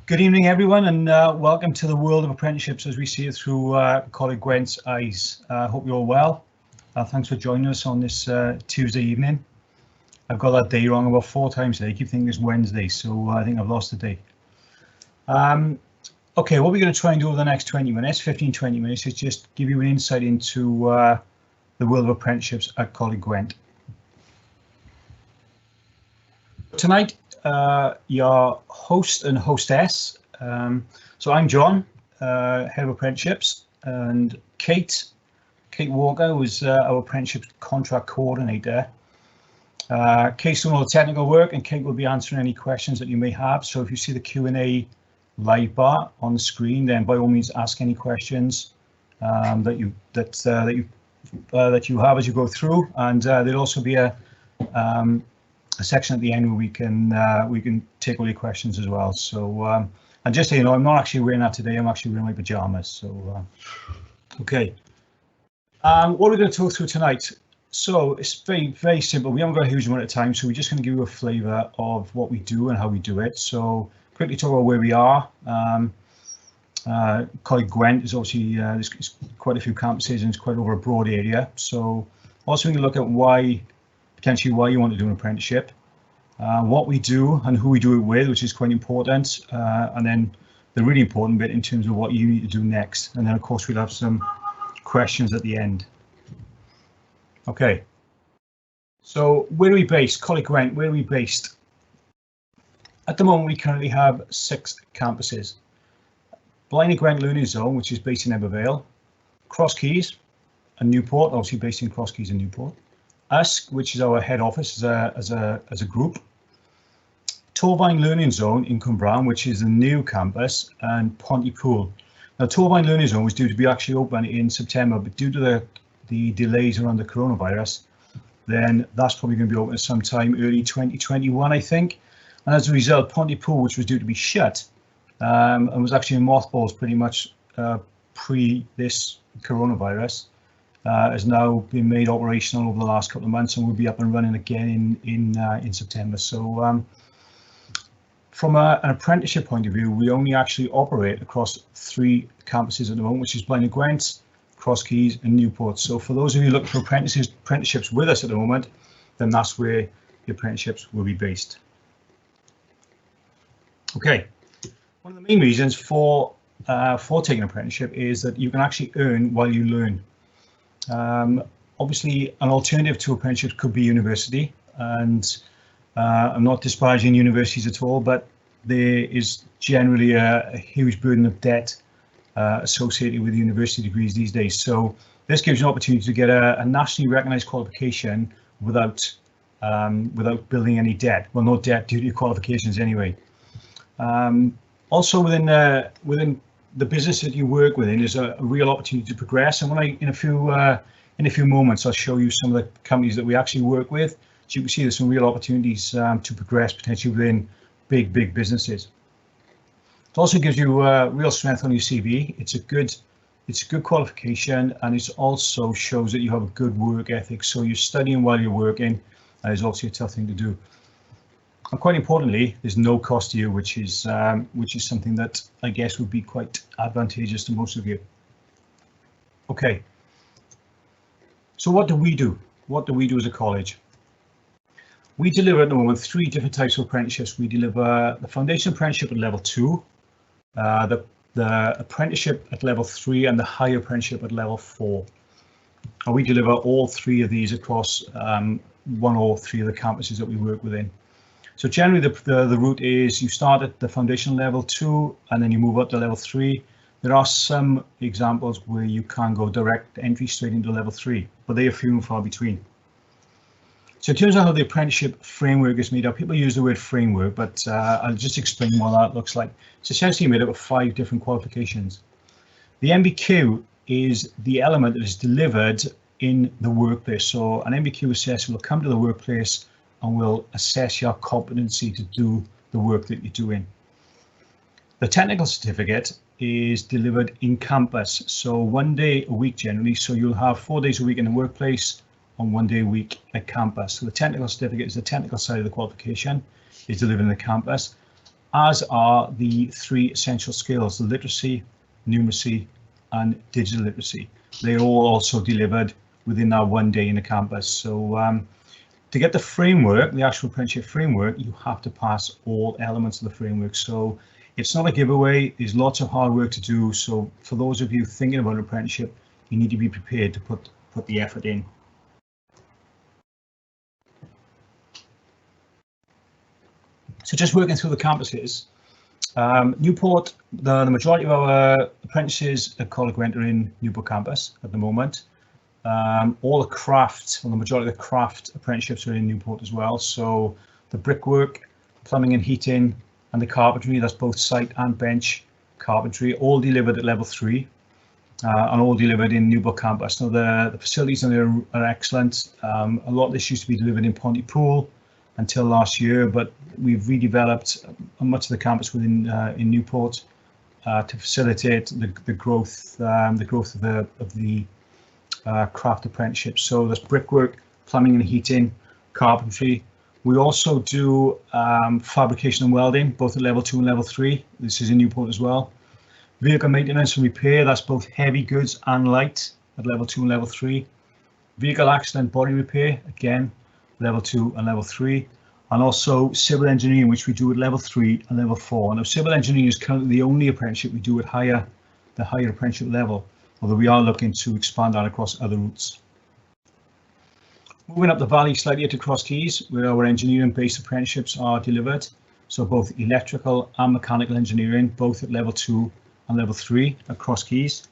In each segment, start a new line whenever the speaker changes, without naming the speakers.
Good evening, everyone, and welcome to the world of apprenticeships as we see it through colleague Gwent's eyes. I hope you're all well. Thanks for joining us on this Tuesday evening. I've got that day wrong about 4 times today. I keep thinking it's Wednesday, so I think I've lost the day. Okay, what we're going to try and do over the next 20 minutes, 15-20 minutes, is just give you an insight into the world of apprenticeships at Colleague Gwent. Tonight, your host and hostess. So I'm John, head of apprenticeships, and Kate Walker was our apprenticeship contract coordinator. Kate's doing all the technical work, and Kate will be answering any questions that you may have. So if you see the Q&A live bar on the screen, then by all means ask any questions that you have as you go through, and there'll also be a section at the end where we can take all your questions as well. So and just so you know, I'm not actually wearing that today. I'm actually wearing my pajamas. So okay, what we're going to talk through tonight. So it's very simple. We haven't got a huge amount of time, so we're just going to give you a flavour of what we do and how we do it. So quickly talk about where we are. Colleague Gwent is obviously there's quite a few campuses and it's quite over a broad area. So also we can look at potentially why you want to do an apprenticeship, what we do and who we do it with, which is quite important, and then the really important bit in terms of what you need to do next. And then of course we'll have some questions at the end. Okay, so where are we based? Colleague Gwent, where are we based? At the moment we currently have 6 campuses. Blaenau Gwent Learning Zone, which is based in Ebervale, Cross Keys and Newport, obviously based in Cross Keys and Newport. Usk, which is our head office as a group. Torvine Learning Zone in Cwmbran, which is a new campus, and Pontypool. Now, Torvine Learning Zone was due to be actually open in September, but due to the delays around the coronavirus, then that's probably going to be open sometime early 2021, I think. And as a result, Pontypool, which was due to be shut, and was actually in mothballs pretty much pre this coronavirus, has now been made operational over the last couple of months and will be up and running again in September. So from an apprenticeship point of view, we only actually operate across 3 campuses at the moment, which is Blaenau Gwent, Cross Keys and Newport. So for those of you looking for apprenticeships with us at the moment, then that's where the apprenticeships will be based. Okay, one of the main reasons for taking an apprenticeship is that you can actually earn while you learn. Obviously, an alternative to apprenticeships could be university, and I'm not despising universities at all, but there is generally a huge burden of debt associated with university degrees these days. So this gives you an opportunity to get a nationally recognised qualification without building any debt. Well, no debt due to your qualifications anyway. Also within the business that you work within is a real opportunity to progress. And when in a few moments, I'll show you some of the companies that we actually work with. So you can see there's some real opportunities to progress potentially within big businesses. It also gives you real strength on your CV. It's a good qualification, and it also shows that you have a good work ethic. So you're studying while you're working. Is obviously a tough thing to do. And quite importantly, there's no cost to you, which is something that I guess would be quite advantageous to most of you. Okay. So what do we do? What do we do as a college? We deliver at the moment 3 different types of apprenticeships. We deliver the foundation apprenticeship at level 2, the apprenticeship at level 3, and the higher apprenticeship at level 4. And we deliver all 3 of these across 1 or 3 of the campuses that we work within. So generally the route is you start at the foundation level 2 and then you move up to level 3. There are some examples where you can go direct entry straight into level 3, but they are few and far between. So in terms of how the apprenticeship framework is made up, people use the word framework, but I'll just explain what that looks like. It's essentially made up of 5 different qualifications. The MBQ is the element that is delivered in the workplace. So an MBQ assessor will come to the workplace and will assess your competency to do the work that you're doing. The technical certificate is delivered in campus, so 1 day a week generally. So you'll have 4 days a week in the workplace and 1 day a week at campus. So the technical certificate is the technical side of the qualification, is delivered in the campus. as are the 3 essential skills: the literacy, numeracy, and digital literacy. They're all also delivered within that 1 day in the campus. So to get the framework, the actual apprenticeship framework, you have to pass all elements of the framework. So it's not a giveaway. There's lots of hard work to do. So for those of you thinking about an apprenticeship, you need to be prepared to put the effort in. So just working through the campuses, Newport, the majority of our apprentices at College Gweminar in Newport campus at the moment. All the craft, well, the majority of the craft apprenticeships are in Newport as well. So the brickwork, plumbing and heating, and the carpentry, that's both site and bench carpentry, all delivered at level 3 and all delivered in Newport campus. Now the facilities in there are excellent. A lot of this used to be delivered in Pontypool until last year, but we've redeveloped much of the campus within in Newport to facilitate the growth of the craft apprenticeship. So there's brickwork, plumbing and heating, carpentry. We also do fabrication and welding, both at level 2 and level 3. This is in Newport as well. Vehicle maintenance and repair, that's both heavy goods and light at level 2 and level 3. Vehicle accident body repair, again, level 2 and level 3. And also civil engineering, which we do at level 3 and level 4. Now, civil engineering is currently the only apprenticeship we do at the higher apprenticeship level, although we are looking to expand that across other routes. Moving up the valley slightly to Cross Keys, where our engineering-based apprenticeships are delivered. So both electrical and mechanical engineering, both at level 2 and level 3 at Cross Keys.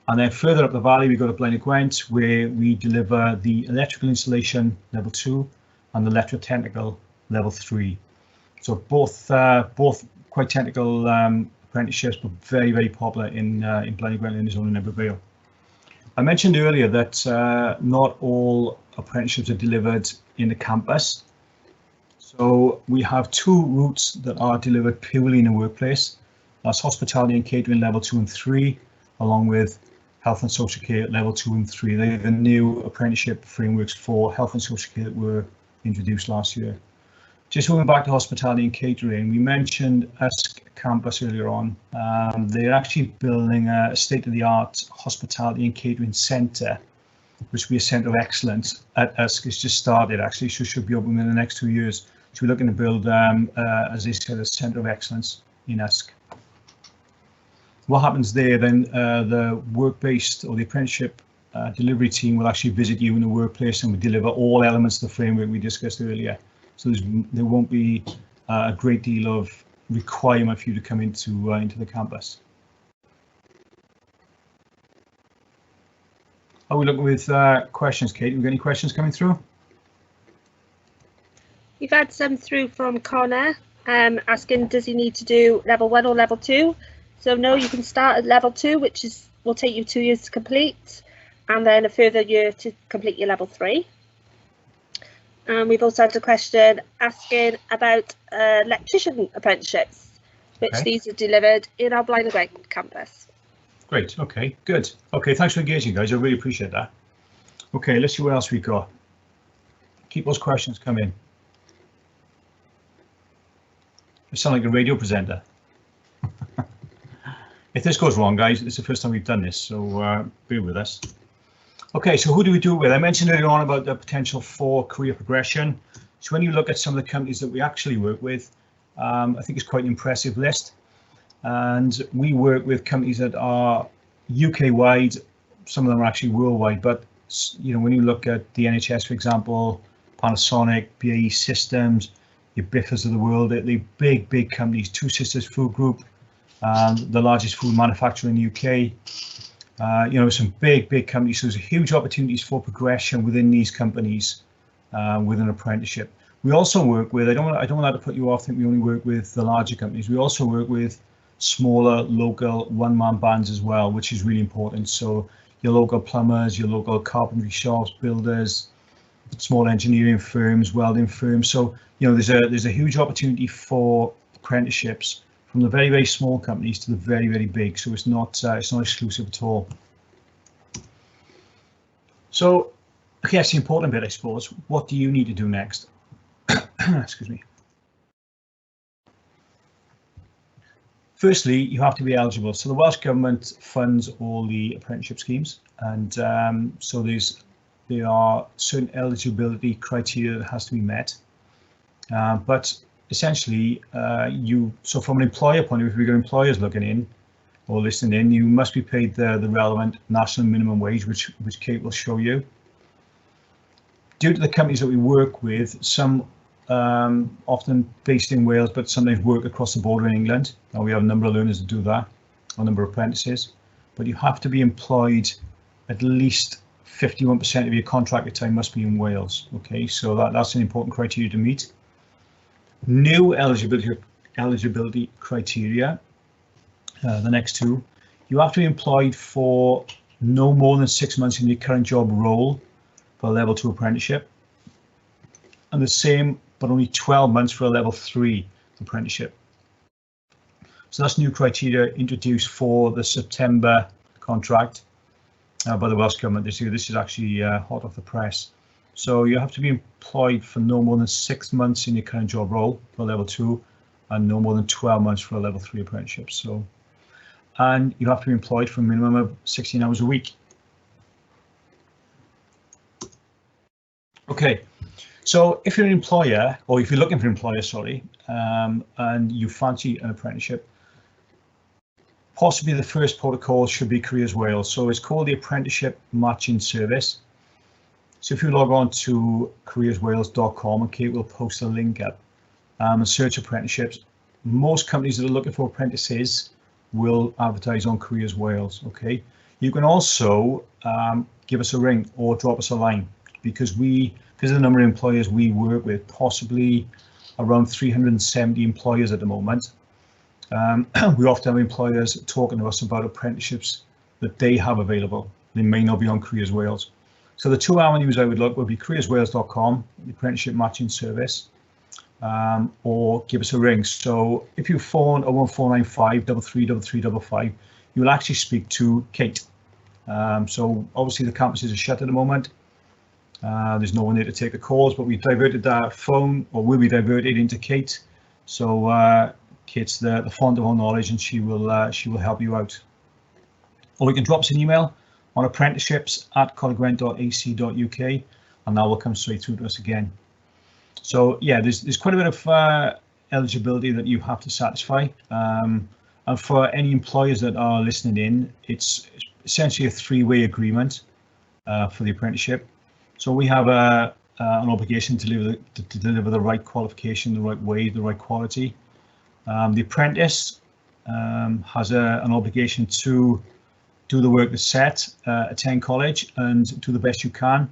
And then further up the valley, we go to Blaenau Gwent, where we deliver the electrical installation level 2 and the electrotechnical level 3. So both quite technical apprenticeships, but very, very popular in Blaenau Gwent and Zone in Vale. I mentioned earlier that not all apprenticeships are delivered in the campus. So we have 2 routes that are delivered purely in the workplace. That's hospitality and catering level 2 and 3, along with health and social care level 2 and 3. They're the new apprenticeship frameworks for health and social care that were introduced last year. Just moving back to hospitality and catering, we mentioned USC campus earlier on. They're actually building a state-of-the-art hospitality and catering centre, which will be a centre of excellence at USC. It's just started actually, so should be open in the next 2 years. So we're looking to build, as I said, a centre of excellence in USC. What happens there then, the work-based or the apprenticeship delivery team will actually visit you in the workplace and we deliver all elements of the framework we discussed earlier. So there won't be a great deal of requirement for you to come into the campus. Are we looking with questions, Kate? Have we got any questions coming through?
We've had some through from Connor asking, does he need to do level 1 or level 2? So no, you can start at level 2, which will take you 2 years to complete, and then a further year to complete your level 3. And we've also had a question asking about electrician apprenticeships, which these are delivered in our Blaenau Gwent campus.
Great, okay, good. Okay, thanks for engaging, guys. I really appreciate that. Okay, let's see what else we got. Keep those questions coming. I sound like a radio presenter. If this goes wrong, guys, it's the first time we've done this, so bear with us. Okay, so who do we do it with? I mentioned earlier on about the potential for career progression. So when you look at some of the companies that we actually work with, I think it's quite an impressive list. And we work with companies that are UK-wide, some of them are actually worldwide, but you know, when you look at the NHS, for example, Panasonic, BAE Systems, your Biffers of the world, they're big companies. Two Sisters Food Group, the largest food manufacturer in the UK. You know, some big companies. So there's huge opportunities for progression within these companies with an apprenticeship. We also work with, I don't want to put you off, I think we only work with the larger companies. We also work with smaller local one-man bands as well, which is really important. So your local plumbers, your local carpentry shops, builders, small engineering firms, welding firms. So, you know, there's a huge opportunity for apprenticeships from the very small companies to the very big. So it's not exclusive at all. So, okay, that's the important bit, I suppose. What do you need to do next? Excuse me. Firstly, you have to be eligible. So the Welsh Government funds all the apprenticeship schemes, and so there are certain eligibility criteria that has to be met. But essentially, so from an employer point of view, if you've got employers looking in or listening in, you must be paid the relevant national minimum wage, which Kate will show you. Due to the companies that we work with, some often based in Wales, but sometimes work across the border in England. And we have a number of learners that do that, a number of apprentices. But you have to be employed at least 51% of your contracted time must be in Wales. Okay, so that's an important criteria to meet. New eligibility criteria, the next two, you have to be employed for no more than 6 months in your current job role for a level 2 apprenticeship, and the same but only 12 months for a level 3 apprenticeship. So that's new criteria introduced for the September contract by the Welsh Government this year. This is actually hot off the press. So you have to be employed for no more than 6 months in your current job role for level 2 and no more than 12 months for a level 3 apprenticeship. So, and you have to be employed for a minimum of 16 hours a week. Okay, so if you're an employer, or if you're looking for an employer, sorry, and you fancy an apprenticeship, possibly the first protocol should be Careers Wales. So it's called the Apprenticeship Matching Service. So if you log on to careerswales.com, and Kate will post a link up and search apprenticeships, most companies that are looking for apprentices will advertise on Careers Wales. Okay, you can also give us a ring or drop us a line, because of the number of employers we work with, possibly around 370 employers at the moment. We often have employers talking to us about apprenticeships that they have available. They may not be on Careers Wales. So the two avenues I would look would be careerswales.com, the Apprenticeship Matching Service, or give us a ring. So if you phone 01495 333355, you will actually speak to Kate. So obviously the campuses are shut at the moment. There's no one there to take the calls, but we've diverted that phone, or will be diverted, into Kate. So Kate's the font of our knowledge, and she will help you out. Or you can drop us an email on apprenticeships@collegewent.ac.uk, and that will come straight through to us again. So yeah, there's quite a bit of eligibility that you have to satisfy, and for any employers that are listening in, it's essentially a three-way agreement for the apprenticeship. So we have an obligation to deliver the right qualification, the right way, the right quality. The apprentice has an obligation to do the work that's set, attend college and do the best you can.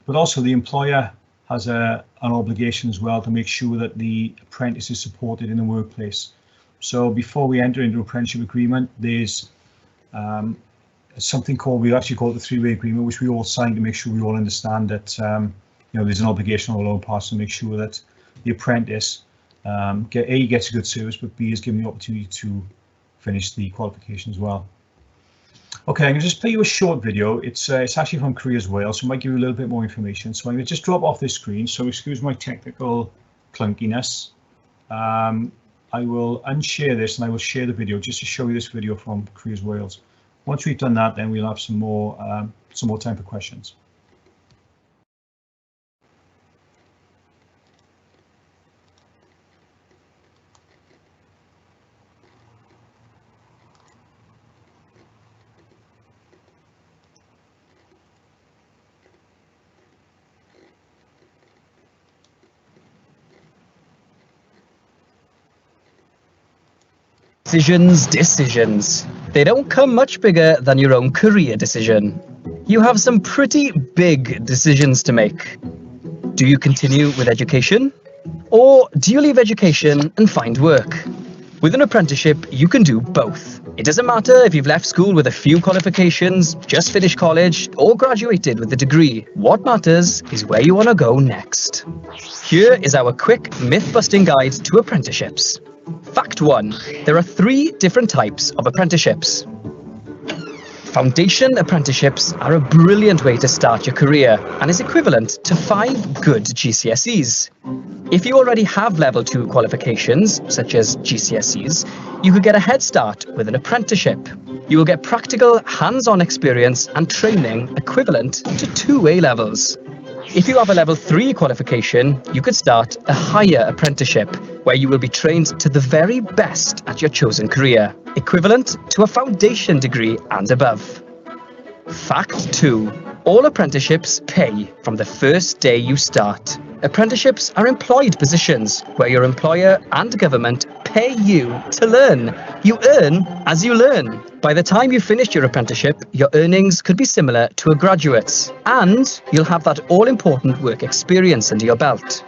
But also the employer has an obligation as well to make sure that the apprentice is supported in the workplace. So before we enter into an apprenticeship agreement, there's something we actually call it the three-way agreement, which we all sign to make sure we all understand that there's an obligation on all parts to make sure that the apprentice gets a good service, but B is given the opportunity to finish the qualification as well. Okay, I'm going to just play you a short video. It's actually from Careers Wales, so it might give you a little bit more information. So I'm going to just drop off this screen, so excuse my technical clunkiness. I will unshare this and I will share the video just to show you this video from Careers Wales. Once we've done that, then we'll have some more time for questions.
Decisions. They don't come much bigger than your own career decision. You have some pretty big decisions to make. Do you continue with education? Or do you leave education and find work? With an apprenticeship, you can do both. It doesn't matter if you've left school with a few qualifications, just finished college, or graduated with a degree. What matters is where you want to go next. Here is our quick myth-busting guide to apprenticeships. Fact 1. There are 3 different types of apprenticeships. Foundation apprenticeships are a brilliant way to start your career and is equivalent to 5 good GCSEs. If you already have level 2 qualifications, such as GCSEs, you could get a head start with an apprenticeship. You will get practical, hands-on experience and training equivalent to 2 A-levels. If you have a level 3 qualification, you could start a higher apprenticeship, where you will be trained to the very best at your chosen career, equivalent to a foundation degree and above. Fact 2. All apprenticeships pay from the first day you start. Apprenticeships are employed positions where your employer and government pay you to learn. You earn as you learn. By the time you finish your apprenticeship, your earnings could be similar to a graduate's, and you'll have that all-important work experience under your belt.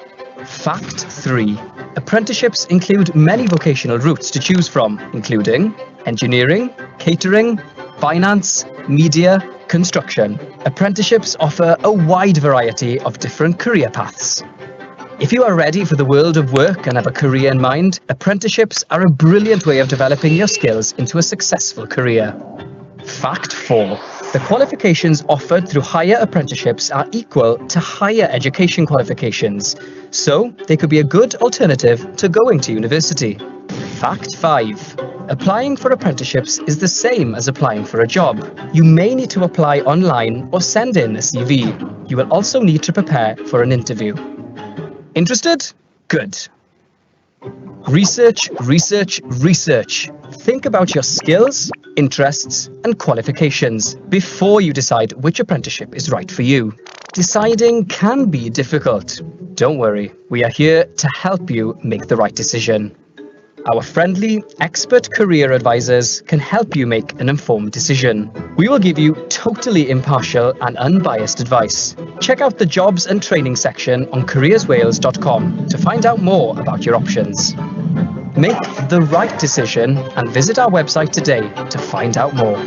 Fact 3. Apprenticeships include many vocational routes to choose from, including engineering, catering, finance, media, construction. Apprenticeships offer a wide variety of different career paths. If you are ready for the world of work and have a career in mind, apprenticeships are a brilliant way of developing your skills into a successful career. Fact 4. The qualifications offered through higher apprenticeships are equal to higher education qualifications, so they could be a good alternative to going to university. Fact 5. Applying for apprenticeships is the same as applying for a job. You may need to apply online or send in a CV. You will also need to prepare for an interview. Interested? Good. Research, research, research. Think about your skills, interests, and qualifications before you decide which apprenticeship is right for you. Deciding can be difficult. Don't worry, we are here to help you make the right decision. Our friendly, expert career advisors can help you make an informed decision. We will give you totally impartial and unbiased advice. Check out the jobs and training section on careerswales.com to find out more about your options. Make the right decision and visit our website today to find out more.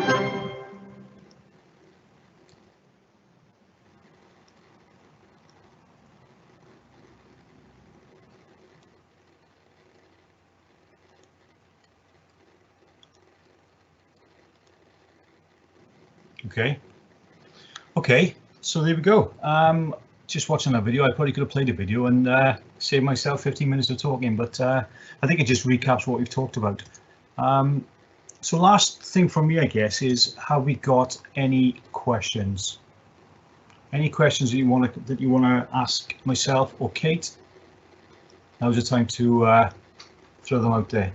Okay, so there we go. Just watching that video, I probably could have played a video and saved myself 15 minutes of talking, but I think it just recaps what we've talked about. So last thing from me, I guess, is have we got any questions? Any questions that you want to ask myself or Kate? Now's the time to throw them out there.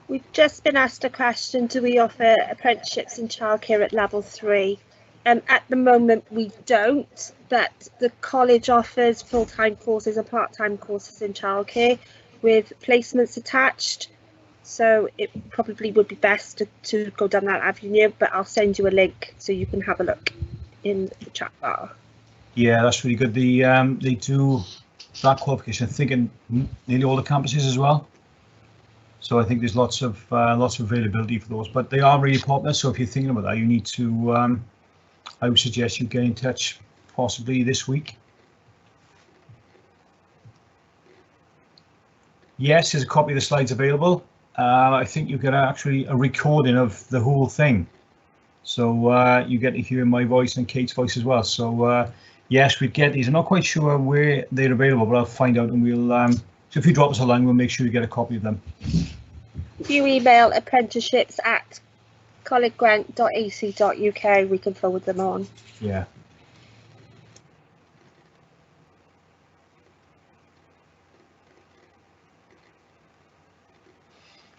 We've just been asked a question, do we offer apprenticeships in childcare at level 3? At the moment we don't, but the college offers full-time courses and part-time courses in childcare with placements attached. So it probably would be best to go down that avenue, but I'll send you a link so you can have a look in the chat bar.
Yeah, that's really good. They do that qualification, I think, in nearly all the campuses as well. So I think there's lots of availability for those, but they are really popular. So if you're thinking about that, you need to, I would suggest you get in touch possibly this week. Yes, there's a copy of the slides available. I think you get actually a recording of the whole thing. So you get to hear my voice and Kate's voice as well. So yes, we get these. I'm not quite sure where they're available, but I'll find out and we'll, so if you drop us a line, we'll make sure you get a copy of them.
If you email apprenticeships@collegegrant.ac.uk, we can forward them on.
Yeah.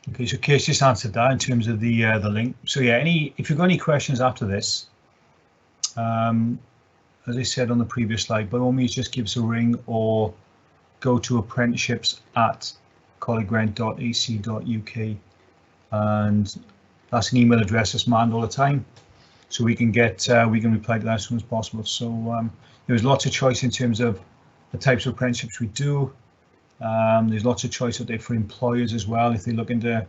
Okay, so Kate just answered that in terms of the link. So yeah, if you've got any questions after this, as I said on the previous slide, by all means just give us a ring or go to apprenticeships@collegegrant.ac.uk, and that's an email address that's manned all the time, so we can reply to that as soon as possible. So there's lots of choice in terms of the types of apprenticeships we do. There's lots of choice out there for employers as well. If they're looking to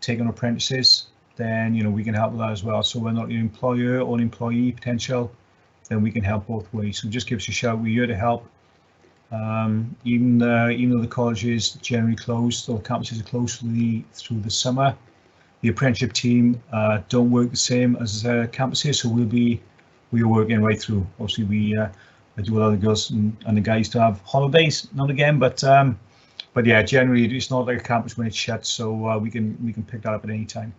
take on apprentices, then we can help with that as well. So we're not your employer or an employee potential, then we can help both ways. So just give us a shout. We're here to help. Even though the college is generally closed, or the campuses are closed through the summer, the apprenticeship team don't work the same as campuses, so we are working right through. Obviously, I do allow the girls and the guys to have holidays now and again, but yeah, generally it's not like a campus when it's shut, so we can pick that up at any time.